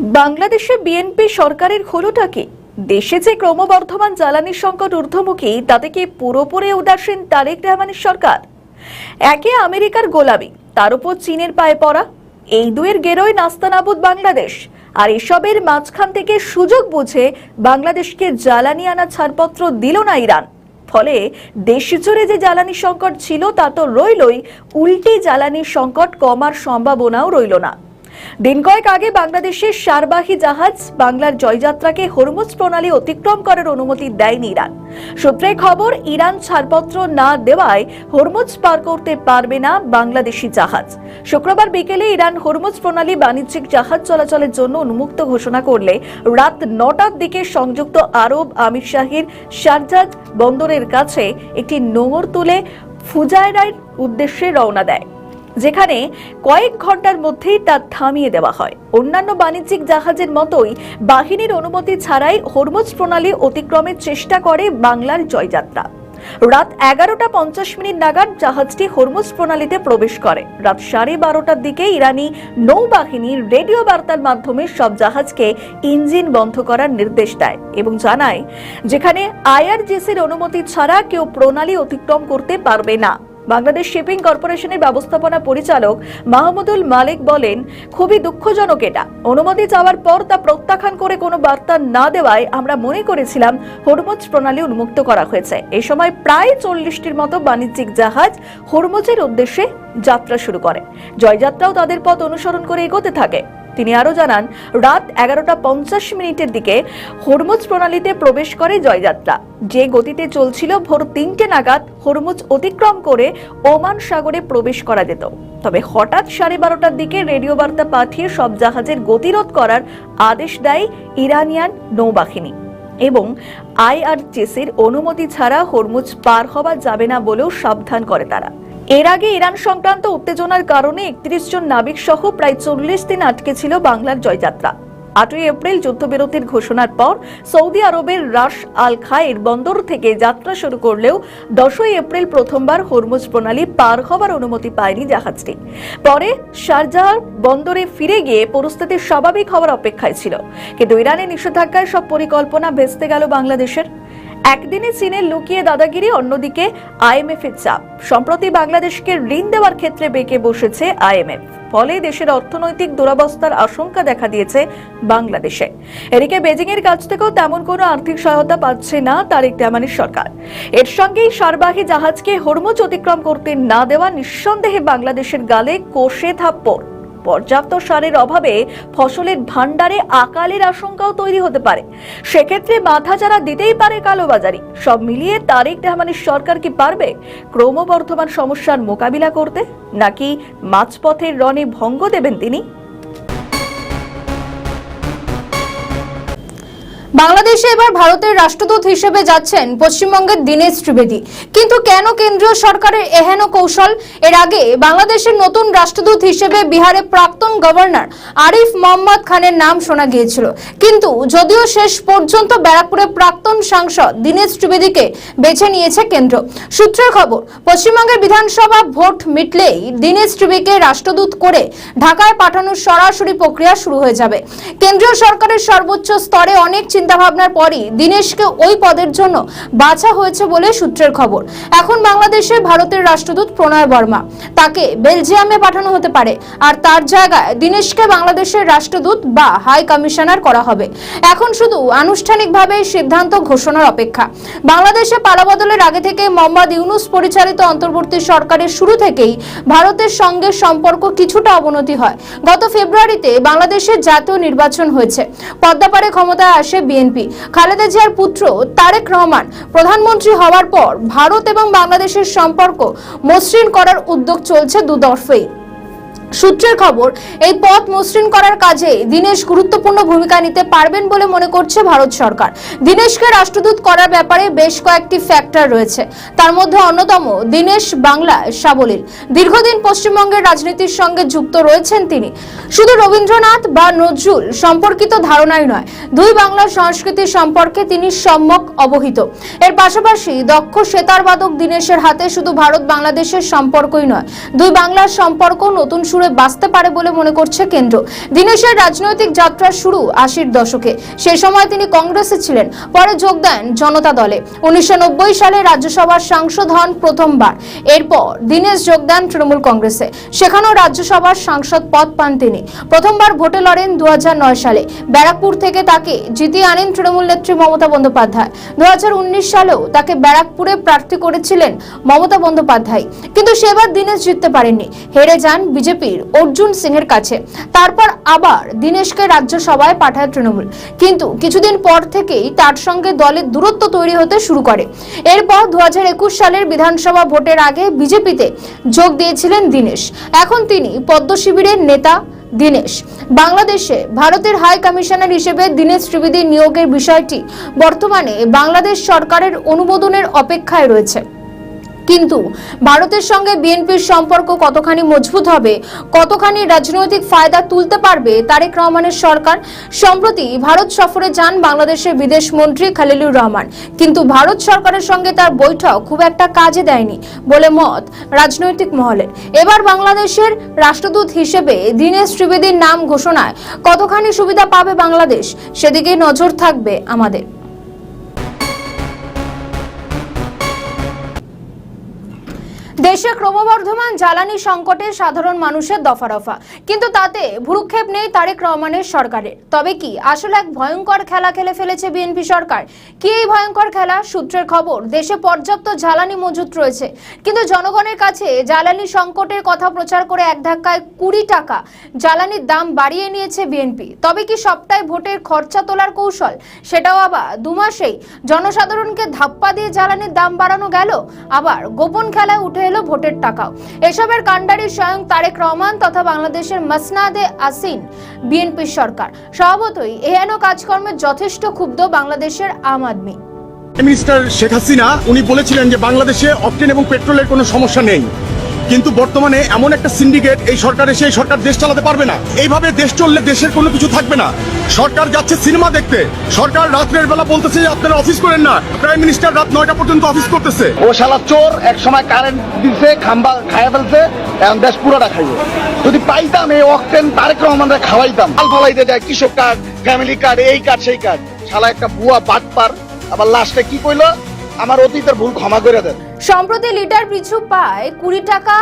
বাংলাদেশে বিএনপি সরকারের হলোটা কি? দেশে যে ক্রমবর্ধমান জ্বালানি সংকট ঊর্ধ্বমুখী, তাতে কি পুরোপুরি উদাসীন তারেক রহমানের সরকার? একে আমেরিকার গোলামি, তার উপর চীনের পায়ে পড়া, এই দুয়ের গেরোয় নাস্তানাবুদ বাংলাদেশ। আর এসবের মাঝখান থেকে সুযোগ বুঝে বাংলাদেশকে জ্বালানি আনা ছাড়পত্র দিল না ইরান। ফলে দেশ জুড়ে যে জ্বালানি সংকট ছিল তা তো রইলই, উল্টে জ্বালানি সংকট কমার সম্ভাবনাও রইল না। দিন কয়েক আগে বাংলাদেশের সারবাহী জাহাজ বাংলার জয়যাত্রাকে হরমুজ প্রণালী অতিক্রম করার অনুমতি দেয়নি ইরান। সূত্রে খবর, ইরান ছাড়পত্র না দেওয়ায় হরমুজ পার করতে পারবে না বাংলাদেশি জাহাজ। শুক্রবার বিকেলে ইরান হরমুজ প্রণালী বাণিজ্যিক জাহাজ চলাচলের জন্য উন্মুক্ত ঘোষণা করলে রাত ৯টার দিকে সংযুক্ত আরব আমিরশাহীর শারজাহ বন্দরের কাছে একটি নোঙর তুলে ফুজায়রার উদ্দেশ্যে রওনা দেয়, যেখানে কয়েক ঘন্টার মধ্যেই তা থামিয়ে দেওয়া হয়। অন্যান্য বাণিজ্যিক জাহাজের মতোই বাহিনীর অনুমতি ছাড়াই হরমুজ প্রণালী অতিক্রমের চেষ্টা করে বাংলার জয়যাত্রা। রাত 11:50 নাগাদ জাহাজটি হরমুজ প্রণালীতে প্রবেশ করে। রাত 12:30টার দিকে ইরানি নৌবাহিনীর রেডিও বার্তার মাধ্যমে সব জাহাজকে ইঞ্জিন বন্ধ করার নির্দেশ দেয় এবং জানায়, যেখানে আইআরজিসির অনুমতি ছাড়া কেউ প্রণালী অতিক্রম করতে পারবে না। বাংলাদেশ শিপিং কর্পোরেশনের ব্যবস্থাপনা পরিচালক মাহমুদুল মালিক বলেন, খুবই দুঃখজনক এটা। অনুমতি চাওয়ার পর তা প্রত্যাখ্যান করে কোনো বার্তা না দেওয়ায় আমরা মনে করেছিলাম হরমুজ প্রণালী উন্মুক্ত করা হয়েছে। এই সময় প্রায় 40টির মতো বাণিজ্যিক জাহাজ হরমুজের উদ্দেশ্যে যাত্রা শুরু করে। জয়যাত্রাও তাদের পথ অনুসরণ করে এগোতে থাকে। তিনি আরো জানান, রাত 11:50 দিকে হরমুজ প্রণালীতে প্রবেশ করে জয়যাত্রা। যে গতিতে চলছিল, ভোর 3টে নাগাদ হরমুজ অতিক্রম করে ওমান সাগরে প্রবেশ করা যেত। তবে হঠাৎ 12:30টার দিকে রেডিও বার্তা পাঠিয়ে সব জাহাজের গতিরোধ করার আদেশ দেয় ইরানিয়ান নৌবাহিনী এবং আইআরজিসির অনুমতি ছাড়া হরমুজ পার হওয়া যাবে না বলেও সাবধান করে তারা। এর আগে ইরান সংক্রান্ত উত্তেজনার কারণে 31 জন নাবিক সহ প্রায় 40 দিন আটকে ছিল বাংলার জয়যাত্রা। 8ই এপ্রিল যুদ্ধবিরতির ঘোষণার পর সৌদি আরবের রাস আল খায়ের বন্দর থেকে যাত্রা শুরু করলেও 10ই এপ্রিল প্রথমবার হরমুজ প্রণালী পার হওয়ার অনুমতি পায়নি জাহাজটি। পরে শারজাহ বন্দরে ফিরে গিয়ে পরিস্থিতি স্বাভাবিক হওয়ার অপেক্ষায় ছিল, কিন্তু ইরানের নিষেধাজ্ঞায় সব পরিকল্পনা ভেস্তে গেল বাংলাদেশের। একদিনে চীনের লুকিয়ে দাদাগিরি, অন্যদিকে আইএমএফ এর চাপ। সম্প্রতি বাংলাদেশকে ঋণ দেওয়ার ক্ষেত্রে বেঁকে বসেছে আইএমএফ। ফলে দেশের অর্থনৈতিক দুরবস্থার আশঙ্কা দেখা দিয়েছে বাংলাদেশে। এদিকে বেজিং এর কাছ থেকেও তেমন কোনো আর্থিক সহায়তা পাচ্ছে না তারেক রহমানের সরকার। এর সঙ্গেই সারবাহী জাহাজকে হরমুজ অতিক্রম করতে না দেওয়া নিঃসন্দেহে বাংলাদেশের গালে কষে থাপ্পড়। পর্যাপ্ত সারের অভাবে ফসলের ভান্ডারে আকালের আশঙ্কাও তৈরি হতে পারে। সেক্ষেত্রে মাথা যারা দিতেই পারে কালোবাজারি। সব মিলিয়ে তারেক রহমানের সরকার কি পারবে ক্রমবর্ধমান সমস্যার মোকাবিলা করতে, নাকি মাঝপথের রণে ভঙ্গ দেবেন তিনি? বাংলাদেশে এবার ভারতের রাষ্ট্রদূত হিসেবে যাচ্ছেন পশ্চিমবঙ্গের দীনেশ ত্রিবেদী। কিন্তু কেন কেন্দ্রীয় সরকারের এহেন কৌশল? এর আগে বাংলাদেশের নতুন রাষ্ট্রদূত হিসেবে বিহারের প্রাক্তন গভর্নর আরিফ মোহাম্মদ খানের নাম শোনা গিয়েছিল, কিন্তু যদিও শেষ পর্যন্ত ব্যারাকপুরের প্রাক্তন সাংসদ দীনেশ ত্রিবেদীকে বেছে নিয়েছে কেন্দ্র। সূত্রের খবর, পশ্চিমবঙ্গের বিধানসভা ভোট মিটলেই দীনেশ ত্রিবেদীকে রাষ্ট্রদূত করে ঢাকায় পাঠানোর সরাসরি প্রক্রিয়া শুরু হয়ে যাবে। কেন্দ্রীয় সরকারের সর্বোচ্চ স্তরে অনেক চিন্তাভাবনার পরই দীনেশকে ওই পদের জন্য বাছা হয়েছে বলে সূত্রের খবর। এখন বাংলাদেশে ভারতের রাষ্ট্রদূত প্রণয় বর্মা, তাকে বেলজিয়ামে পাঠানো হতে পারে, আর তার জায়গায় দীনেশকে বাংলাদেশের রাষ্ট্রদূত বা হাই কমিশনার করা হবে। এখন শুধু আনুষ্ঠানিকভাবে সিদ্ধান্ত ঘোষণার অপেক্ষা। বাংলাদেশে পালাবদলের আগে থেকে মোহাম্মদ ইউনূস পরিচালিত অন্তর্বর্তী সরকারের শুরু থেকেই ভারতের সঙ্গে সম্পর্ক কিছুটা অবনতি হয়। গত ফেব্রুয়ারিতে বাংলাদেশের জাতীয় নির্বাচন হয়েছে। পদ্মাপাড়ে ক্ষমতায় আসে বিএনপি। খালেদা জিয়ার পুত্র তারেক রহমান প্রধানমন্ত্রী হওয়ার পর ভারত এবং বাংলাদেশের সম্পর্ক মসৃণ করার উদ্যোগ চলছে দুতরফেই। সূত্রের খবর, এই পথ মসৃণ করার কাজে দীনেশ গুরুত্বপূর্ণ ভূমিকা নিতে পারবেন বলে মনে করছে ভারত সরকার। দীনেশকে রাষ্ট্রদূত করার ব্যাপারে বেশ কয়েকটি ফ্যাক্টর রয়েছে, তার মধ্যে অন্যতম দীনেশ বাংলায় সাবলীল। দীর্ঘদিন পশ্চিমবঙ্গের রাজনীতির সঙ্গে যুক্ত রয়েছেন তিনি। শুধু রবীন্দ্রনাথ বা নজরুল সম্পর্কিত ধারণাই নয়, দুই বাংলার সংস্কৃতি সম্পর্কে তিনি সম্যক অবহিত। এর পাশাপাশি দক্ষ সেতারবাদক দীনেশের হাতে শুধু ভারত বাংলাদেশের সম্পর্কই নয়, দুই বাংলার সম্পর্ক নতুন সুরে বাঁচতে পারে বলে মনে করছে কেন্দ্র। দীনেশের রাজনৈতিক যাত্রা শুরু 80-র দশকে। সেই সময় তিনি কংগ্রেসে ছিলেন, পরে যোগ দেন জনতা দলে। 1990 সালে রাজ্যসভার সাংসদ হন প্রথমবার। এরপর দীনেশ যোগ দেন তৃণমূল কংগ্রেসে, সেখানেও রাজ্যসভার সাংসদ পদ পান তিনি। প্রথমবার ভোটে লড়েন 2009 সালে। ব্যারাকপুর থেকে তাকে জিতিয়ে আনেন তৃণমূল নেত্রী মমতা বন্দ্যোপাধ্যায়। 2019 সালেও তাকে ব্যারাকপুরে প্রার্থী করেছিলেন মমতা বন্দ্যোপাধ্যায়, কিন্তু সেবার দীনেশ জিততে পারেননি, হেরে যান বিজেপির অর্জুন সিং এর কাছে। তারপর আবার দীনেশকে রাজ্যসভায় পাঠায় তৃণমূল, কিন্তু কিছুদিন পর থেকেই তার সঙ্গে দলের দূরত্ব তৈরি হতে শুরু করে। এরপর 2021 সালের বিধানসভা ভোটের আগে বিজেপিতে যোগ দিয়েছিলেন দীনেশ। এখন তিনি পদ্ম শিবিরের নেতা। দীনেশ বাংলাদেশে ভারতের হাই কমিশনার হিসেবে দীনেশ ত্রিবেদী নিয়োগের বিষয়টি বর্তমানে বাংলাদেশ সরকারের অনুমোদনের অপেক্ষায় রয়েছে। কিন্তু ভারতের সঙ্গে বিএনপির সম্পর্ক কতখানি মজবুত হবে, কতখানি রাজনৈতিক ফায়দা তুলতে পারবে তারেক রহমানের সরকার? সম্প্রতি ভারত সফরে যান বাংলাদেশের বিদেশ মন্ত্রী খলিলুর রহমান, কিন্তু ভারত সরকারের সঙ্গে তার বৈঠক খুব একটা কাজে দেয়নি বলে মত রাজনৈতিক মহলের। এবার বাংলাদেশের রাষ্ট্রদূত হিসেবে দীনেশ ত্রিবেদীর নাম ঘোষণায় কতখানি সুবিধা পাবে বাংলাদেশ, সেদিকে নজর থাকবে আমাদের। দেশে ক্রমবর্ধমান জ্বালানি সংকটে সাধারণ মানুষের দফারফা, কিন্তু তাতে ভ্রুক্ষেপ নেই তারেক রহমানের সরকারের। তবে কি আসলে এক ভয়ঙ্কর খেলা খেলে ফেলেছে বিএনপি সরকার? কি এই ভয়ঙ্কর খেলা? সূত্রের খবর, দেশে পর্যাপ্ত জ্বালানি মজুত রয়েছে, কিন্তু জনগণের কাছে জ্বালানি সংকটের কথা প্রচার করে এক ধাক্কায় 20 টাকা জ্বালানির দাম বাড়িয়ে নিয়েছে বিএনপি। তবে কি সবটাই ভোটের খরচা তোলার কৌশল? সেটাও আবার 2 মাসেই জনসাধারণকে ধাপ্পা দিয়ে জ্বালানির দাম বাড়ানো গেল, আবার গোপন খেলায় উঠে এলো ভোটের টাকাও। এসবের কাণ্ডারি স্বয়ং তারেক রহমান তথা বাংলাদেশের মাসনাদে আসিন বিএনপি সরকার। স্বভাবতই এহেন কাজকর্মে যথেষ্ট ক্ষুব্ধ বাংলাদেশের আম আদমি। মিনিস্টার শেখ হাসিনা উনি বলেছিলেন যে বাংলাদেশে অকটেন এবং পেট্রোলের কোনো সমস্যা নেই, কিন্তু বর্তমানে এমন একটা সিন্ডিকেট এই সরকার এসে এই সরকার দেশ চালাতে পারবে না। এইভাবে দেশ চললে দেশের কোনো কিছু থাকবে না। সরকার যাচ্ছে সিনেমা দেখতে, সরকার রাত্রের বেলা বলতেছে যে আপনারা অফিস করেন না, প্রাইম মিনিস্টার রাত 9টা পর্যন্ত অফিস করতেছে। ও শালা চোর, এক সময় কারেন্ট দিছে, খাম্বা খাইয়া ফেলছে, এখন দেশ পুরোটা খাইব। যদি পাইতাম এই অকটেন তারেক রহমানরা খাওয়াইতাম। আল ফালাইতে যায় কৃষক কার্ড, ফ্যামিলি কার্ড, এই কার্ড সেই কার্ড। শালা একটা বুয়া বাটপার, আবার লাস্টে কি কইলো, আমার অতীতের ভুল ক্ষমা করে দেন। সম্প্রতি লিটার পিছু পায় 20 টাকা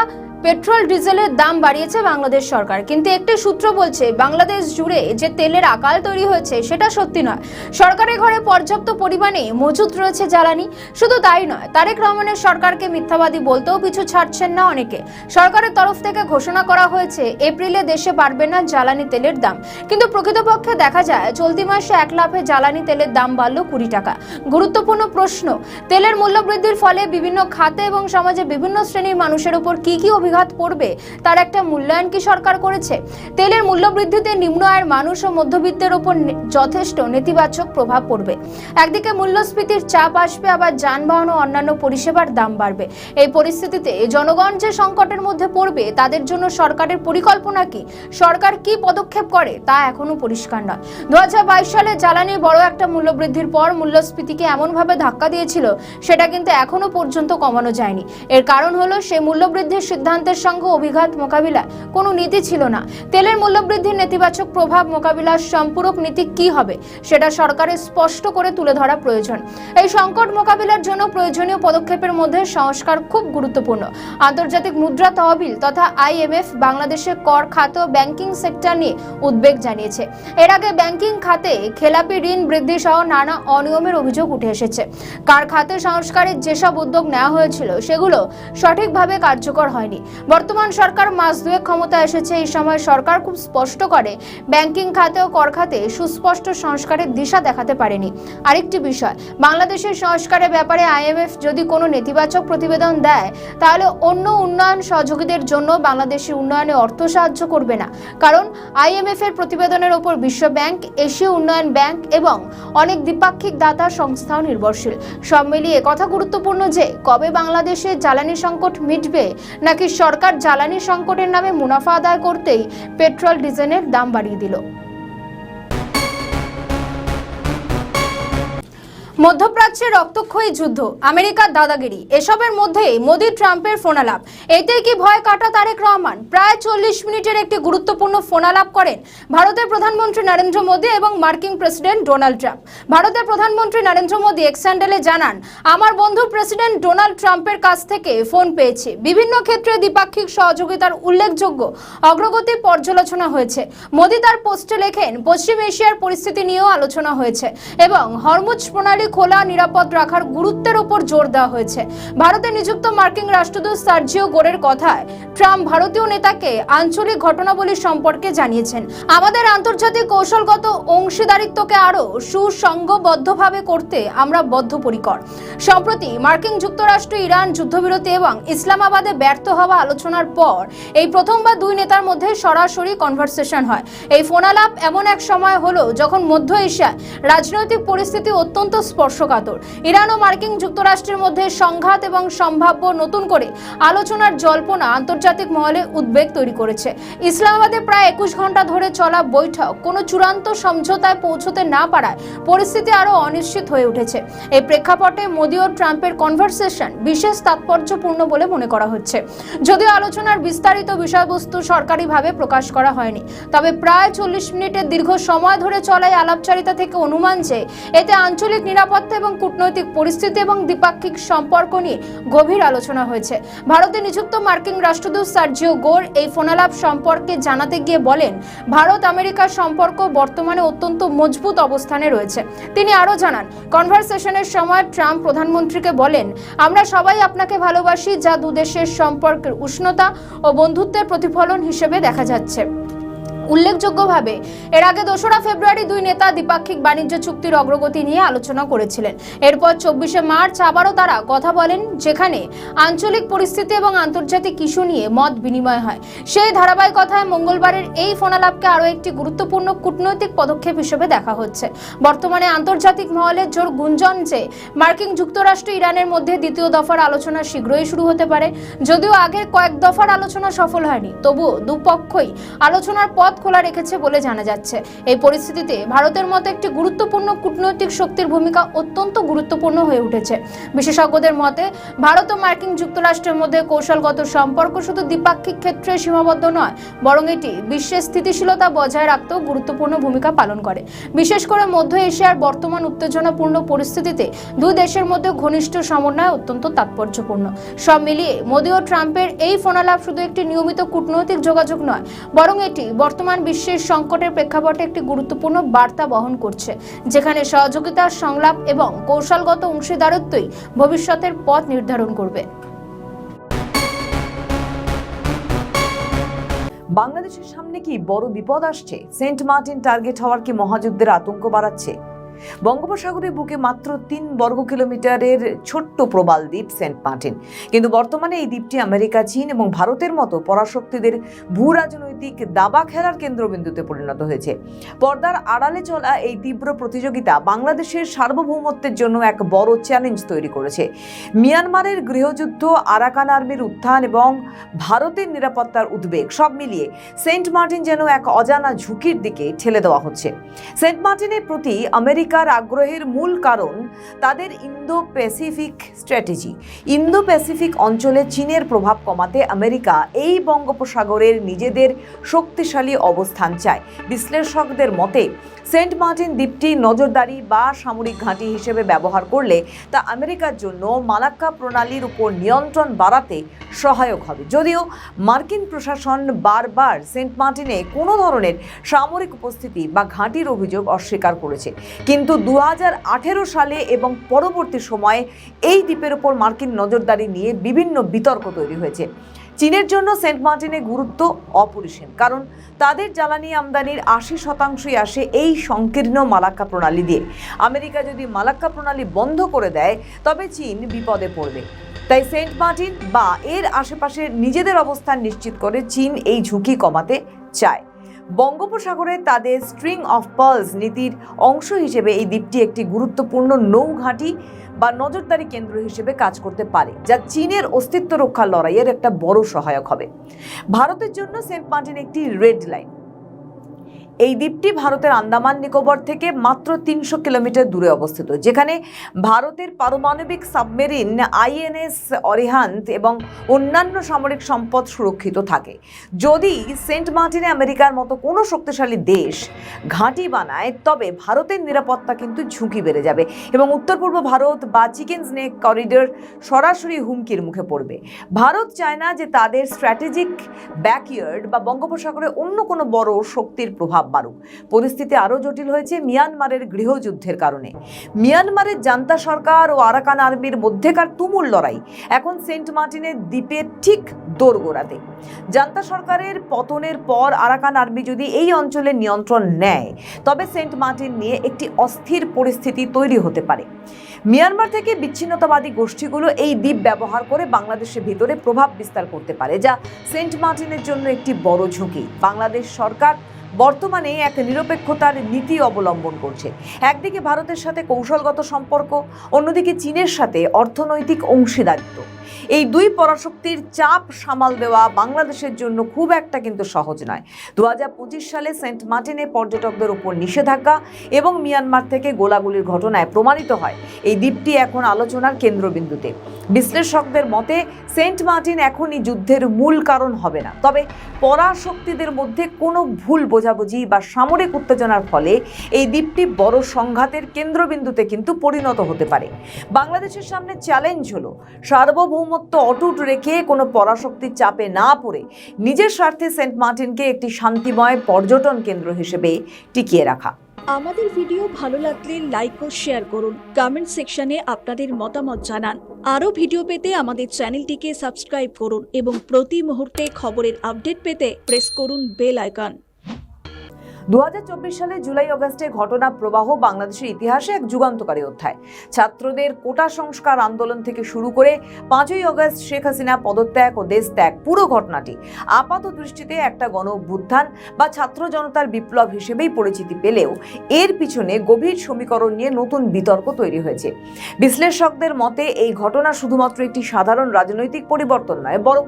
পেট্রোল ডিজেলের দাম বাড়িয়েছে বাংলাদেশ সরকার, কিন্তু একটি সূত্র বলছে বাংলাদেশ জুড়ে যে তেলের আকাল তৈরি হয়েছে সেটা সত্যি নয়। সরকারের ঘরে পর্যাপ্ত পরিমাণে মজুত রয়েছে জ্বালানি। শুধু তাই নয়, তারেক রহমানের সরকারকে মিথ্যাবাদী বলতেও পিছু ছাড়ছেন না অনেকে। সরকারের তরফ থেকে ঘোষণা করা হয়েছে এপ্রিলে দেশে বাড়বে না জ্বালানি তেলের দাম, কিন্তু প্রকৃতপক্ষে দেখা যায় চলতি মাসে 1 লাফে জ্বালানি তেলের দাম বাড়ল 20 টাকা। গুরুত্বপূর্ণ প্রশ্ন, তেলের মূল্য বৃদ্ধির ফলে বিভিন্ন খাতে এবং সমাজে বিভিন্ন শ্রেণীর মানুষের উপর কি কি অভিঘাত পড়বে তার একটা মূল্যায়ন কি সরকার করেছে? তেলের মূল্য বৃদ্ধিতে নিম্ন আয়ের মানুষ ও মধ্যবিত্তের উপর যথেষ্ট নেতিবাচক প্রভাব পড়বে। একদিকে মূল্যস্ফীতির চাপ আসবে, আবার যানবাহন ও অন্যান্য পরিষেবার দাম বাড়বে। এই পরিস্থিতিতে জনগণ যে সংকটের মধ্যে পড়বে তাদের জন্য সরকারের পরিকল্পনা কি, সরকার কি পদক্ষেপ করে তা এখনো পরিষ্কার নয়। 2022 সালে জ্বালানির বড় একটা মূল্য বৃদ্ধির পর মূল্যস্ফীতিকে এমনভাবে ধাক্কা দিয়েছিল, সেটা কিন্তু এখনো পর্যন্ত কমানো যায়নি। এর কারণ হলো সেই মূল্য বৃদ্ধির সিদ্ধান্তের সঙ্গে অভিঘাত মোকাবিলায় কোনো নীতি ছিল না। তেলের মূল্যবৃদ্ধির নেতিবাচক প্রভাব মোকাবিলার সম্পূরক নীতি কি হবে সেটা সরকারের স্পষ্ট করে তুলে ধরা প্রয়োজন। এই সংকট মোকাবিলার জন্য প্রয়োজনীয় পদক্ষেপের মধ্যে সংস্কার খুব গুরুত্বপূর্ণ। আন্তর্জাতিক মুদ্রা তহবিল তথা IMF বাংলাদেশের কর খাত ও ব্যাংকিং সেক্টর নিয়ে উদ্বেগ জানিয়েছে। এর আগে ব্যাংকিং খাতে খেলাপি ঋণ বৃদ্ধি সহ নানা অনিয়মের অভিযোগ উঠে এসেছে। কার খাতে সংস্কারের যেসব উদ্যোগ নেওয়া হয়েছিল সেগুলো সঠিকভাবে কার্যকর হয়নি। বর্তমান সরকার মাস 2 ক্ষমতায় এসেছে। এই সময় সরকার খুব স্পষ্ট করে ব্যাংকিং খাতে ও কর খাতে সুস্পষ্ট সংস্কারের দিশা দেখাতে পারেনি। আরেকটি বিষয়, বাংলাদেশের সংস্কারের ব্যাপারে IMF যদি কোনো নেতিবাচক প্রতিবেদন দেয় তাহলে অন্য উন্নয়ন সহযোগীদের জন্য বাংলাদেশের উন্নয়নে অর্থ সাহায্য করবে না, কারণ IMF এর প্রতিবেদনের উপর বিশ্ব ব্যাংক, এশীয় উন্নয়ন ব্যাংক এবং অনেক দ্বিপাক্ষিক দাতা সংস্থাও নির্ভরশীল। সব মিলিয়ে কথা গুরুত্বপূর্ণ যে কবে বাংলাদেশের জ্বালানি সংকট মিটবে, নাকি সরকার জ্বালানি সংকটের নামে মুনাফা আদায় করতেই পেট্রোল ডিজেলের দাম বাড়িয়ে দিল। মধ্যপ্রাচ্যে রক্তক্ষয়ী যুদ্ধ, আমেরিকার দাদাগিরি, এসবের মধ্যে মোদি ট্রাম্পের ফোনালাপ। এতেই কি ভয় কাটা তারেক রহমান? প্রায় 40 মিনিটের একটি গুরুত্বপূর্ণ ফোনালাপ করেন ভারতের প্রধানমন্ত্রী নরেন্দ্র মোদী এবং মার্কিন প্রেসিডেন্ট ডোনাল্ড ট্রাম্প। ভারতের প্রধানমন্ত্রী নরেন্দ্র মোদী এক্স হ্যান্ডেলে জানান, আমার বন্ধু প্রেসিডেন্ট ডোনাল্ড ট্রাম্পের কাছ থেকে ফোন পেয়েছি। বিভিন্ন ক্ষেত্রে দ্বিপাক্ষিক সহযোগিতার উল্লেখযোগ্য অগ্রগতি পর্যালোচনা হয়েছে। মোদী তার পোস্টে লেখেন, পশ্চিম এশিয়ার পরিস্থিতি নিয়েও আলোচনা হয়েছে এবং হরমুজ প্রণালী খোলা নিরাপদ রাখার গুরুত্বের উপর জোর দেওয়া হয়েছে। ভারতে নিযুক্ত মার্কিন রাষ্ট্রদূত সার্জিও গোরের কথায় ট্রাম্প ভারতীয় নেতাকে আঞ্চলিক ঘটনাবলী সম্পর্কে জানিয়েছেন, আমাদের আন্তর্জাতিক কৌশলগত অংশীদারিত্বকে আরও সুসংঘবদ্ধভাবে করতে আমরা বদ্ধপরিকর। সম্প্রতি মার্কিন যুক্তরাষ্ট্র ইরান যুদ্ধবিরতি এবং ইসলামাবাদে ব্যর্থ হওয়া আলোচনার পর এই প্রথমবার দুই নেতার মধ্যে সরাসরি কনভারসেশন হয়। এই ফোনালাপ এমন এক সময় হলো যখন মধ্য এশিয়ায় রাজনৈতিক পরিস্থিতি অত্যন্ত স্পর্শকাতর। ইরান ও মার্কিন যুক্তরাষ্ট্রের মধ্যে সংঘাত এবং সম্ভাব্য নতুন করে আলোচনার জল্পনা আন্তর্জাতিক মহলে উদ্বেগ তৈরি করেছে। ইসলামাবাদে প্রায় 21 ঘন্টা ধরে চলা বৈঠক কোনো চূড়ান্ত সমঝোতায় পৌঁছতে না পারায় পরিস্থিতি আরও অনিশ্চিত হয়ে উঠেছে। এই প্রেক্ষাপটে মোদি ও ট্রাম্পের কনভারসেশন বিশেষ তাৎপর্যপূর্ণ বলে মনে করা হচ্ছে। যদিও আলোচনার বিস্তারিত বিষয়বস্তু সরকারিভাবে প্রকাশ করা হয়নি, তবে প্রায় 40 মিনিটের দীর্ঘ সময় ধরে চলা এই আলাপচারিতা থেকে অনুমান যে এতে আঞ্চলিক নিরাপত্তা এবং কূটনৈতিক পরিস্থিতি এবং দ্বিপাক্ষিক সম্পর্ক নিয়ে গভীর আলোচনা হয়েছে। ভারতে নিযুক্ত মার্কিন রাষ্ট্রদূত সার্জিও গোর এই ফোনালাপ সম্পর্কে জানাতে গিয়ে বলেন, ভারত আমেরিকার সম্পর্ক বর্তমানে অত্যন্ত মজবুত অবস্থানে রয়েছে। তিনি আরও জানান, কনভারসেশনের সময় ট্রাম্প প্রধানমন্ত্রীকে বলেন, আমরা সবাই আপনাকে ভালোবাসি, যা দুদেশের সম্পর্কের উষ্ণতা ও বন্ধুত্বের প্রতিফলন হিসেবে দেখা যাচ্ছে। উল্লেখযোগ্যভাবে এর আগে 2রা ফেব্রুয়ারি দুই নেতা দ্বিপাক্ষিক বাণিজ্য চুক্তির অগ্রগতি নিয়ে আলোচনা করেছিলেন। এরপর 24শে মার্চ আবারও তারা কথা বলেন, যেখানে আঞ্চলিক পরিস্থিতি এবং আন্তর্জাতিক ইস্যু নিয়ে মত বিনিময় হয়। সেই ধারাবাহিকতায় মঙ্গলবারের এই ফোনালাপকে আরও একটি গুরুত্বপূর্ণ কূটনৈতিক পদক্ষেপ হিসেবে দেখা হচ্ছে। বর্তমানে আন্তর্জাতিক মহলে জোর গুঞ্জন যে মার্কিন যুক্তরাষ্ট্র ইরানের মধ্যে দ্বিতীয় দফার আলোচনা শীঘ্রই শুরু হতে পারে। যদিও আগের কয়েক দফার আলোচনা সফল হয়নি, তবুও দুপক্ষই আলোচনার পথ খোলা রেখেছে বলে জানা যাচ্ছে। এই পরিস্থিতিতে ভারতের মতো একটি গুরুত্বপূর্ণ কূটনৈতিক শক্তির ভূমিকা অত্যন্ত গুরুত্বপূর্ণ হয়ে উঠেছে। বিশেষজ্ঞদের মতে, ভারত ও মার্কিন যুক্তরাষ্ট্রের মধ্যে কৌশলগত সম্পর্ক শুধু দ্বিপাক্ষিক ক্ষেত্রে সীমাবদ্ধ নয়, বরং এটি বিশ্বের স্থিতিশীলতা বজায় রাখতেও গুরুত্বপূর্ণ ভূমিকা পালন করে। বিশেষ করে মধ্য এশিয়ার বর্তমান উত্তেজনাপূর্ণ পরিস্থিতিতে দুই দেশের মধ্যে ঘনিষ্ঠ সমন্বয় অত্যন্ত তাৎপর্যপূর্ণ। সব মিলিয়ে মোদি ও ট্রাম্পের এই ফোনালাপ শুধু একটি নিয়মিত কূটনৈতিক যোগাযোগ নয়, বরং এটি বর্তমান বিশ্বের সংকটের প্রেক্ষাপটে একটি গুরুত্বপূর্ণ বার্তা বহন করছে, যেখানে সহযোগিতা, সংলাপ এবং কৌশলগত অংশীদারত্বই ভবিষ্যতের পথ নির্ধারণ করবে। বাংলাদেশের সামনে কি বড় বিপদ আসছে? সেন্ট মার্টিন টার্গেট হওয়ার কি মহাযুদ্ধের আতঙ্ক বাড়াচ্ছে? বঙ্গোপসাগরের বুকে মাত্র 3 বর্গ কিলোমিটারের ছোট্ট প্রবাল দ্বীপ সেন্ট মার্টিন, কিন্তু বর্তমানে এই দ্বীপটি আমেরিকা, চীন এবং ভারতের মতো পরাশক্তিদের ভূ রাজনৈতিক দাবা খেলার কেন্দ্রবিন্দুতে পরিণত হয়েছে। পর্দার আড়ালে চলা এই তীব্র প্রতিযোগিতা বাংলাদেশের সার্বভৌমত্বের জন্য এক বড় চ্যালেঞ্জ তৈরি করেছে। মিয়ানমারের গৃহযুদ্ধ, আরাকান আর্মির উত্থান এবং ভারতের নিরাপত্তার উদ্বেগ সব মিলিয়ে সেন্ট মার্টিন যেন এক অজানা ঝুঁকির দিকে ঠেলে দেওয়া হচ্ছে। সেন্ট মার্টিনের প্রতি আমেরিকার আগ্রহের মূল কারণ তাদের Indo Pacific strategy. Indo Pacific অঞ্চলে চীনের প্রভাব কমাতে আমেরিকা এই বঙ্গোপসাগরের নিজেদের শক্তিশালী অবস্থান চায়। বিশ্লেষকদের মতে সেন্ট মার্টিন দ্বীপটি নজরদারি বা সামরিক ঘাঁটি হিসেবে ব্যবহার করলে তা আমেরিকার জন্য মালাক্কা প্রণালীর উপর নিয়ন্ত্রণ বাড়াতে সহায়ক হবে। যদিও মার্কিন প্রশাসন বারবার সেন্ট মার্টিনে কোনো ধরনের সামরিক উপস্থিতি বা ঘাঁটির অভিযোগ অস্বীকার করেছে, কিন্তু 2018 সালে এবং পরবর্তী সময়ে এই দ্বীপের উপর মার্কিন নজরদারি নিয়ে বিভিন্ন বিতর্ক তৈরি হয়েছে। চীনের জন্য সেন্ট মার্টিনের গুরুত্ব অপরিসীম, কারণ তাদের জ্বালানি আমদানির 80% আসে এই সংকীর্ণ মালাক্কা প্রণালী দিয়ে। আমেরিকা যদি মালাক্কা প্রণালী বন্ধ করে দেয়, তবে চীন বিপদে পড়বে। তাই সেন্ট মার্টিন বা এর আশেপাশে নিজেদের অবস্থান নিশ্চিত করে চীন এই ঝুঁকি কমাতে চায়। বঙ্গোপসাগরে তাদের স্ট্রিং অফ পার্লস নীতির অংশ হিসেবে এই দ্বীপটি একটি গুরুত্বপূর্ণ নৌঘাঁটি বা নজরদারি কেন্দ্র হিসেবে কাজ করতে পারে, যা চীনের অস্তিত্ব রক্ষার লড়াইয়ের একটা বড় সহায়ক হবে। ভারতের জন্য সেন্ট মার্টিন একটি রেড লাইন। এই দ্বীপটি ভারতের আন্দামান নিকোবর থেকে মাত্র 300 কিলোমিটার দূরে অবস্থিত, যেখানে ভারতের পারমাণবিক সাবমেরিন আইএনএস অরিহান্ত এবং অন্যান্য সামরিক সম্পদ সুরক্ষিত থাকে। যদি সেন্ট মার্টিনে আমেরিকার মতো কোনো শক্তিশালী দেশ ঘাঁটি বানায়, তবে ভারতের নিরাপত্তা কিন্তু ঝুঁকি বেড়ে যাবে এবং উত্তর পূর্ব ভারত বা চিকেন স্নেক করিডোর সরাসরি হুমকির মুখে পড়বে। ভারত চায় না যে তাদের স্ট্র্যাটেজিক ব্যাকইয়ার্ড বা বঙ্গোপসাগরে অন্য কোনো বড় শক্তির প্রভাব বাড়ুক। পরিস্থিতি আরও জটিল হয়েছে মিয়ানমারের গৃহযুদ্ধের কারণে। মিয়ানমারের জান্তা সরকার ও আরাকান আর্মির মধ্যেকার তুমুল লড়াই এখন সেন্ট মার্টিনের দ্বীপের ঠিক দোরগোড়াতে। জান্তা সরকারের পতনের পর আরাকান আর্মি যদি এই অঞ্চলের নিয়ন্ত্রণ নেয়, তবে সেন্ট মার্টিন নিয়ে একটি অস্থির পরিস্থিতি তৈরি হতে পারে। মিয়ানমার থেকে বিচ্ছিন্নতাবাদী গোষ্ঠীগুলো এই দ্বীপ ব্যবহার করে বাংলাদেশের ভিতরে প্রভাব বিস্তার করতে পারে, যা সেন্ট মার্টিনের জন্য একটি বড় ঝুঁকি। বাংলাদেশ সরকার বর্তমানে এক নিরপেক্ষতার নীতি অবলম্বন করছে। একদিকে ভারতের সাথে কৌশলগত সম্পর্ক, অন্যদিকে চীনের সাথে অর্থনৈতিক অংশীদারিত্ব। এই দুই পরাশক্তির চাপ সামাল দেওয়া বাংলাদেশের জন্য খুব একটা কিন্তু সহজ নয়। 2025 সালে সেন্ট মার্টিনে পর্যটকদের উপর নিষেধাজ্ঞা এবং মিয়ানমার থেকে গোলাগুলির ঘটনায় প্রমাণিত হয় এই দ্বীপটি এখন আলোচনার কেন্দ্রবিন্দুতে। বিশ্লেষকদের মতে সেন্ট মার্টিন এখনই যুদ্ধের মূল কারণ হবে না, তবে পরাশক্তিদের মধ্যে কোনো ভুল বোঝাবুঝি বা সামরিক উত্তেজনার ফলে এই দ্বীপটি বড় সংঘাতের কেন্দ্রবিন্দুতে কিন্তু পরিণত হতে পারে। বাংলাদেশের সামনে চ্যালেঞ্জ হলো সার্বভৌমত্ব অটুট রেখে কোনো পরাশক্তির চাপে না পড়ে নিজের স্বার্থে সেন্ট মার্টিনকে একটি শান্তিময় পর্যটন কেন্দ্র হিসেবে টিকিয়ে রাখা। আমাদের ভিডিও ভালো লাগলে লাইক ও শেয়ার করুন, কমেন্ট সেকশনে আপনাদের মতামত জানান। আরও ভিডিও পেতে আমাদের চ্যানেলটিকে সাবস্ক্রাইব করুন এবং প্রতি মুহূর্তে খবরের আপডেট পেতে প্রেস করুন বেল আইকন। 2024 সালে জুলাই আগস্টে ঘটনা প্রবাহ বাংলাদেশের ইতিহাসে এক যুগান্তকারী অধ্যায়। ছাত্রদের কোটা সংস্কার আন্দোলন থেকে শুরু করে 5ই আগস্ট শেখ হাসিনা পদত্যাগ ও দেশত্যাগ, পুরো ঘটনাটি আপাত দৃষ্টিতে একটা গণ অভ্যুত্থান বা ছাত্র জনতার বিপ্লব হিসেবেই পরিচিতি পেলেও এর পিছনে গভীর সমীকরণ নিয়ে নতুন বিতর্ক তৈরি হয়েছে। বিশ্লেষকদের মতে এই ঘটনা শুধুমাত্র একটি সাধারণ রাজনৈতিক পরিবর্তন নয়, বরং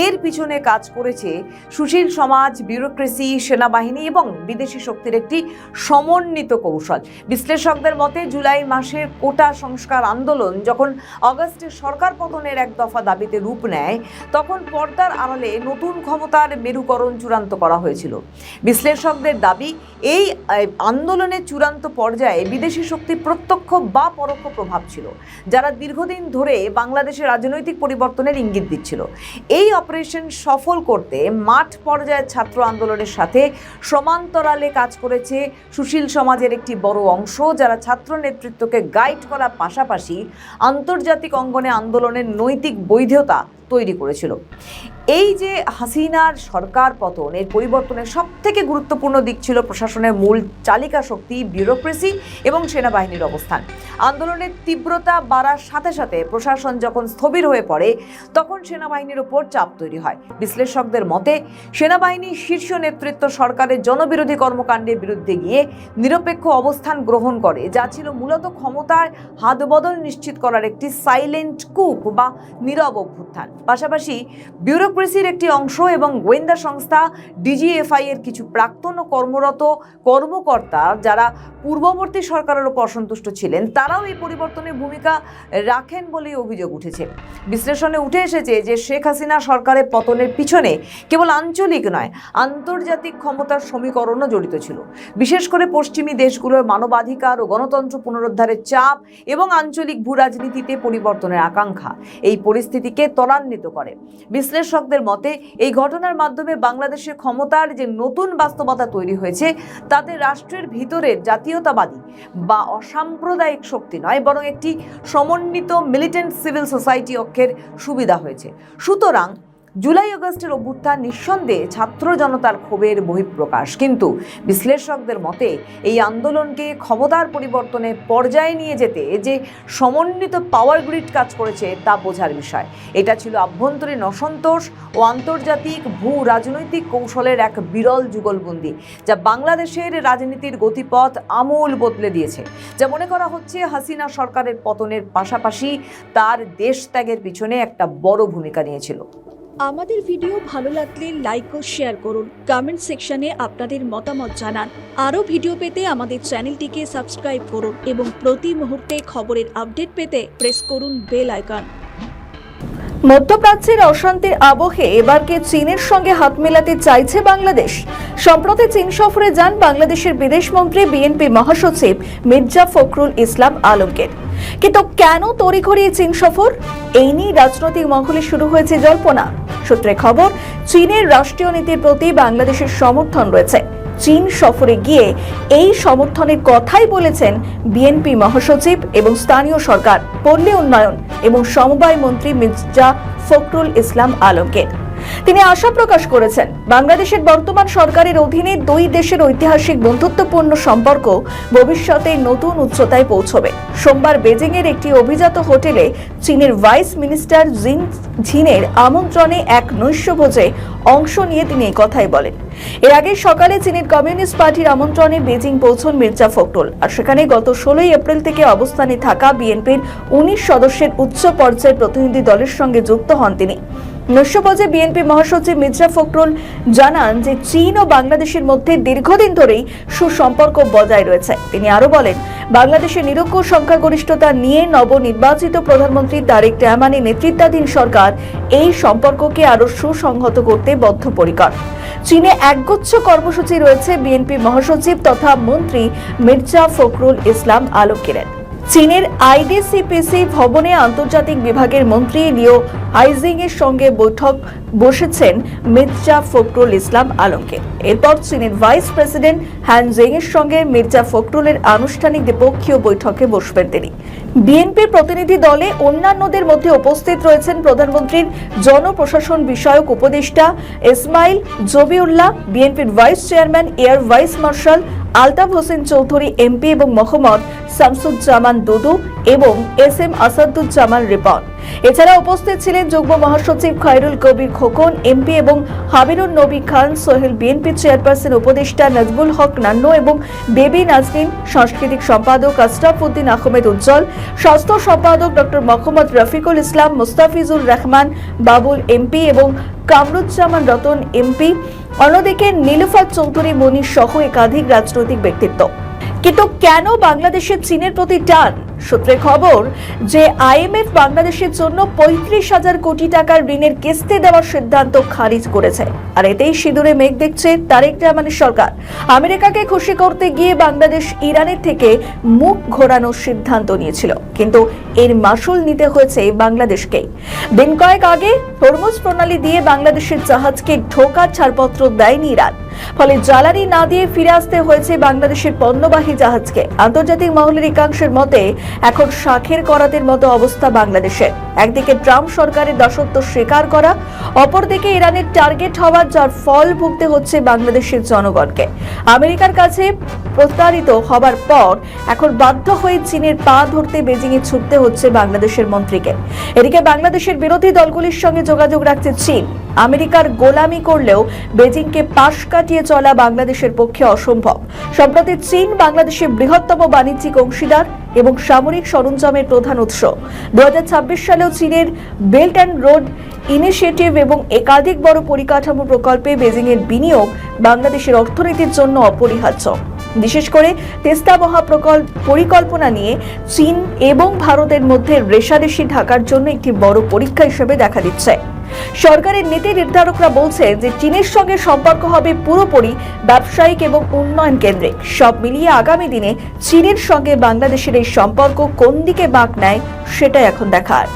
এর পিছনে কাজ করেছে সুশীল সমাজ, ব্যুরোক্রেসি, সেনাবাহিনী এবং বিদেশি শক্তির একটি সমন্বিত কৌশল। বিশ্লেষকদের মতে জুলাই মাসের কোটা সংস্কার আন্দোলন যখন আগস্টে সরকার পতনের এক দফা দাবিতে রূপ নেয়, তখন পর্দার আড়ালে নতুন ক্ষমতার মেরুকরণ চূড়ান্ত করা হয়েছিল। বিশ্লেষকদের দাবি এই আন্দোলনের চূড়ান্ত পর্যায়ে বিদেশি শক্তির প্রত্যক্ষ বা পরোক্ষ প্রভাব ছিল, যারা দীর্ঘদিন ধরে বাংলাদেশের রাজনৈতিক পরিবর্তনের ইঙ্গিত দিচ্ছিল। এই অপারেশন সফল করতে মাঠ পর্যায়ের ছাত্র আন্দোলনের সাথে সমান্তরালে কাজ করেছে সুশীল সমাজের একটি বড় অংশ, যারা ছাত্র নেতৃত্বকে গাইড করার পাশাপাশি আন্তর্জাতিক অঙ্গনে আন্দোলনের নৈতিক বৈধতা তৈরি করেছিল। এই যে হাসিনার সরকার পতন, এর পরিবর্তনের সব থেকে গুরুত্বপূর্ণ দিক ছিল প্রশাসনের মূল চালিকা শক্তি, ব্যুরোক্রেসি এবং সেনাবাহিনীর অবস্থান। আন্দোলনের তীব্রতা বাড়ার সাথে সাথে প্রশাসন যখন স্থবির হয়ে পড়ে, তখন সেনাবাহিনীর উপর চাপ তৈরি হয়। বিশ্লেষকদের মতে সেনাবাহিনী শীর্ষ নেতৃত্ব সরকারের জনবিরোধী কর্মকাণ্ডের বিরুদ্ধে গিয়ে নিরপেক্ষ অবস্থান গ্রহণ করে, যা ছিল মূলত ক্ষমতার হাতবদল নিশ্চিত করার একটি সাইলেন্ট কুপ বা নীরব অভ্যুত্থান। পাশাপাশি ব্যুরোক্রেসির একটি অংশ এবং গোয়েন্দা সংস্থা ডিজিএফআই এর কিছু প্রাক্তন ও কর্মরত কর্মকর্তা, যারা পূর্ববর্তী সরকারের উপর অসন্তুষ্ট ছিলেন, তারাও এই পরিবর্তনে ভূমিকা রাখেন বলেই অভিযোগ উঠেছে। বিশ্লেষণে উঠে এসেছে যে শেখ হাসিনা সরকারের পতনের পিছনে কেবল আঞ্চলিক নয়, আন্তর্জাতিক ক্ষমতার সমীকরণও জড়িত ছিল। বিশেষ করে পশ্চিমী দেশগুলোর মানবাধিকার ও গণতন্ত্র পুনরুদ্ধারের চাপ এবং আঞ্চলিক ভূরাজনীতিতে পরিবর্তনের আকাঙ্ক্ষা এই পরিস্থিতিকে ত্বরান্বিত করে। বিশ্লেষকদের মতে এই ঘটনার মাধ্যমে বাংলাদেশের ক্ষমতার যে নতুন বাস্তবতা তৈরি হয়েছে, তাতে রাষ্ট্রের ভিতরের জাতীয়তাবাদী বা অসাম্প্রদায়িক শক্তি নয়, বরং একটি সমন্বিত মিলিটেন্ট সিভিল সোসাইটি অক্ষের সুবিধা হয়েছে। সুতরাং জুলাই আগস্টের অভ্যুত্থান নিঃসন্দেহে ছাত্র জনতার ক্ষোভের বহিঃপ্রকাশ, কিন্তু বিশ্লেষকদের মতে এই আন্দোলনকে ক্ষমতার পরিবর্তনের পর্যায়ে নিয়ে যেতে যে সমন্বিত পাওয়ার গ্রিড কাজ করেছে তা বোঝার বিষয়। এটা ছিল আভ্যন্তরীণ অসন্তোষ ও আন্তর্জাতিক ভূ রাজনৈতিক কৌশলের এক বিরল যুগলবন্দি, যা বাংলাদেশের রাজনীতির গতিপথ আমূল বদলে দিয়েছে। যা মনে করা হচ্ছে হাসিনা সরকারের পতনের পাশাপাশি তার দেশ ত্যাগের পিছনে একটা বড় ভূমিকা নিয়েছিল। আমাদের ভিডিও ভালো লাগলে লাইক ও শেয়ার করুন, কমেন্ট সেকশনে আপনাদের মতামত জানান। আরও ভিডিও পেতে আমাদের চ্যানেলটিকে সাবস্ক্রাইব করুন এবং প্রতি মুহূর্তে খবরের আপডেট পেতে প্রেস করুন বেল আইকন। মধ্যপ্রাচ্যের অশান্তির আবহে এবারকে চীনের সঙ্গে হাত মেলাতে চাইছে বাংলাদেশ। সম্প্রতি চীন সফরে যান বাংলাদেশের বিদেশমন্ত্রী বিএনপি মহাসচিব মির্জা ফখরুল ইসলাম আলমগীর। কিন্তু কেন তড়িঘড়ি চীন সফর? এই নিয়ে রাজনৈতিক মহলে শুরু হয়েছে জল্পনা। সূত্রে খবর, চীনের রাষ্ট্রীয় নীতির প্রতি বাংলাদেশের সমর্থন রয়েছে। চীন সফরে গিয়ে এই সমর্থনের কথাই বলেছেন বিএনপি মহাসচিব এবং স্থানীয় সরকার, পল্লী উন্নয়ন এবং সমবায় মন্ত্রী মির্জা ফখরুল ইসলাম আলমগীর। তিনি আশা প্রকাশ করেছেন, বাংলাদেশের বর্তমান সরকারের অধীনে দুই দেশের ঐতিহাসিক বন্ধুত্বপূর্ণ সম্পর্ক ভবিষ্যতে নতুন উচ্চতায় পৌঁছবে। সোমবার বেজিংয়ের একটি অভিজাত হোটেলে চীনের ভাইস মিনিস্টার জিন ঝিনের আমন্ত্রণে এক নৈশভোজে অংশ নিয়ে তিনি এই কথাই বলেন। এর আগে সকালে চীনের কমিউনিস্ট পার্টির আমন্ত্রণে বেজিং পৌঁছন মির্জা ফখরুল, আর সেখানে গত 16 এপ্রিল থেকে অবস্থানে থাকা বিএনপির 19 সদস্যের উচ্চ পর্যায়ের প্রতিনিধি দলের সঙ্গে যুক্ত হন তিনি। নৈশভোজে বিএনপি মহাসচিব মির্জা ফখরুল জানান যে চীন ও বাংলাদেশের মধ্যে দীর্ঘদিন ধরেই সুসম্পর্ক বজায় রয়েছে। তিনি আরো বলেন, বাংলাদেশের নিরঙ্কুশ সংখ্যাগরিষ্ঠতা নিয়ে নবনির্বাচিত প্রধানমন্ত্রী তারেক রহমানের নেতৃত্বাধীন সরকার এই সম্পর্ককে আরো সুসংহত করতে বদ্ধপরিকর। চীনে একগুচ্ছ কর্মসূচি রয়েছে বিএনপি মহাসচিব তথা মন্ত্রী মির্জা ফখরুল ইসলাম আলমগীরের। চীনের আইডিসিপিসি ভবনে আন্তর্জাতিক বিভাগের মন্ত্রী লিও হাইজিং এর সঙ্গে বৈঠক বসেছেন মির্জা ফখরুল ইসলাম আলমগীর। এরপর চীনের ভাইস প্রেসিডেন্ট হ্যান জেং এর সঙ্গে মির্জা ফখরুলের আনুষ্ঠানিক দ্বিপক্ষীয় বৈঠকে বসবেন তিনি। বিএনপির প্রতিনিধি দলে অন্যান্যদের মধ্যে উপস্থিত রয়েছেন প্রধানমন্ত্রীর জনপ্রশাসন বিষয়ক উপদেষ্টা ইসমাইল জবিউল্লাহ, বিএনপির vice chairman air vice marshal Altaf Hossain Chowdhury MP এবং মোহাম্মদ শামসুজ্জামান দুদু এবং এস.এম. আসাদুজ্জামান রিপন। এছাড়া উপস্থিত ছিলেন যুগ্ম মহাসচিব খায়রুল কবির খোকন এমপি এবং হাবিবুন নবী খান সোহেল, বিএনপি চেয়ারপারসন উপদেষ্টা নাজবুল হক নান্নু এবং বেবি নাজনীন, সাংস্কৃতিক সম্পাদক আশরাফ উদ্দিন আহমেদ উজ্জ্বল, স্বাস্থ্য সম্পাদক ডক্টর মোহাম্মদ রফিকুল ইসলাম, মুস্তাফিজুর রহমান বাবুল এমপি এবং কামরুজ্জামান রতন এমপি। অন্যদিকে নীলুফার চৌধুরী মনির সহ একাধিক রাজনৈতিক ব্যক্তিত্ব। কিন্তু কেন বাংলাদেশের চীনের প্রতি টান? সূত্রে খবর যে আইএমএফ বাংলাদেশের জন্য 35,000 কোটি টাকার ঋণের কিস্তি দেওয়ার সিদ্ধান্ত খারিজ করেছে। আর এতেই সিঁদুরে মেঘ দেখছে তারেক রহমানের সরকার। আমেরিকাকে খুশি করতে গিয়ে বাংলাদেশ ইরানের থেকে মুখ ঘোরানোর সিদ্ধান্ত নিয়েছিল, কিন্তু এর মাসুল নিতে হয়েছে বাংলাদেশকেই। দিন কয়েক আগে হরমুজ প্রণালী দিয়ে বাংলাদেশের জাহাজকে ঢোকার ছাড়পত্র দেয়নি ইরান, ফলে জ্বালানি না দিয়ে ফিরে আসতে হয়েছে বাংলাদেশের পণ্যবাহী জাহাজকে। আন্তর্জাতিক মহলের একাংশের মতে এখন শাখের করাতের মতো অবস্থা বাংলাদেশের। একদিকে ট্রাম্প সরকারের দাসত্ব স্বীকার করা, অপরদিকে ইরানের টার্গেট হওয়ার, যার ফল ভুগতে হচ্ছে বাংলাদেশের জনগণকে। আমেরিকার কাছে প্রতারিত হবার পর এখন বাধ্য হয়ে চীনের পা ধরতে বেজিংয়ে ছুটতে হচ্ছে বাংলাদেশের মন্ত্রীকে। এদিকে বাংলাদেশের বিরোধী দলগুলির সঙ্গে যোগাযোগ রাখছে চীন। আমেরিকার গোলামি করলেও বেজিংকে পাশ কাটিয়ে চলা বাংলাদেশের পক্ষে অসম্ভব। সম্প্রতি চীন বাংলাদেশের বৃহত্তম বাণিজ্যিক অংশীদার এবং সামরিক সরঞ্জামের প্রধান উৎস। 2026 সালেও চীনের বেল্ট অ্যান্ড রোড ইনিশিয়েটিভ এবং একাধিক বড় পরিকাঠামো প্রকল্পে বেজিংয়ের বিনিয়োগ বাংলাদেশের অর্থনীতির জন্য অপরিহার্য। বিশেষ করে তিস্তা পরিকল্পনা নিয়ে চীন এবং ভারতের মধ্যে রেষারেষি ঢাকার জন্য একটি বড় পরীক্ষা হিসেবে দেখা দিচ্ছে। সরকারের নীতি নির্ধারকরা বলছে যে চীনের সঙ্গে সম্পর্ক হবে পুরোপুরি ব্যবসায়িক এবং উন্নয়ন কেন্দ্রিক। সব মিলিয়ে আগামী দিনে চীনের সঙ্গে বাংলাদেশের এই সম্পর্ক কোন দিকে বাঁক নেয় সেটাই এখন দেখার।